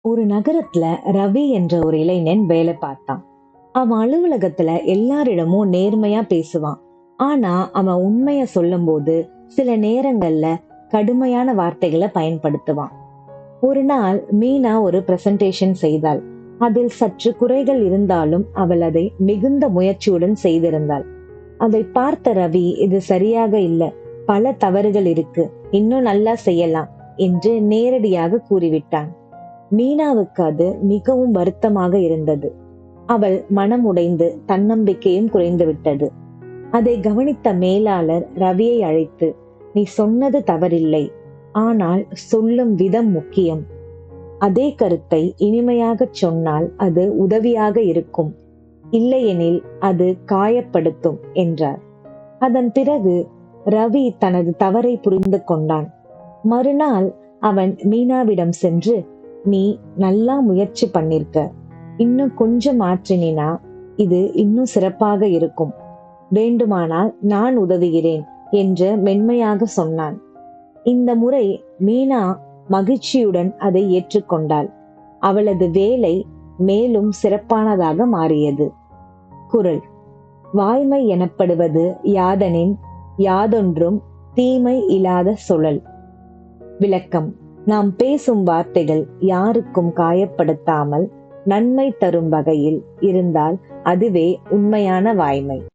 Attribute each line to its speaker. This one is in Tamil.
Speaker 1: ஒரு நகரத்துல ரவி என்ற ஒரு இளைஞன் வேலை பார்த்தான். அவன் அலுவலகத்துல எல்லாரிடமும் நேர்மையா பேசுவான். ஆனா அவன் உண்மைய சொல்லும்போது சில நேரங்கள்ல கடுமையான வார்த்தைகளை பயன்படுத்துவான். ஒரு நாள் மீனா ஒரு பிரசன்டேஷன் செய்தாள். அதில் சற்று குறைகள் இருந்தாலும் அவள் அதை மிகுந்த முயற்சியுடன் செய்திருந்தாள். அதை பார்த்த ரவி, இது சரியாக இல்ல, பல தவறுகள் இருக்கு, இன்னும் நல்லா செய்யலாம் என்று நேரடியாக கூறிவிட்டான். மீனாவுக்கு அது மிகவும் வருத்தமாக இருந்தது. அவள் மனம் உடைந்து தன்னம்பிக்கையும் குறைந்து விட்டது. அதை கவனித்த மேலாளர் ரவியை அழைத்து, நீ சொன்னது தவறில்லை, ஆனால் சொல்லும் விதம் முக்கியம். அதே கருத்தை இனிமையாகச் சொன்னால் அது உதவியாக இருக்கும், இல்லையெனில் அது காயப்படுத்தும் என்றார். அதன் பிறகு ரவி தனது தவறை புரிந்து கொண்டான். மறுநாள் அவன் மீனாவிடம் சென்று, நீ நல்லா முயற்சி பண்ணிருக்க, இன்னும் கொஞ்சம் மாற்றினா இது இன்னும் சிறப்பாக இருக்கும், வேண்டுமானால் நான் உதவுகிறேன் என்று மென்மையாக சொன்னான். இந்த முறை மீனா மகிழ்ச்சியுடன் அதை ஏற்றுக்கொண்டாள். அவளது வேலை மேலும் சிறப்பானதாக மாறியது. குறள்: வாய்மை எனப்படுவது யாதெனின் யாதொன்றும் தீமை இல்லாத சொலல். விளக்கம்: நாம் பேசும் வார்த்தைகள் யாருக்கும் காயப்படுத்தாமல் நன்மை தரும் வகையில் இருந்தால் அதுவே உண்மையான வாய்மை.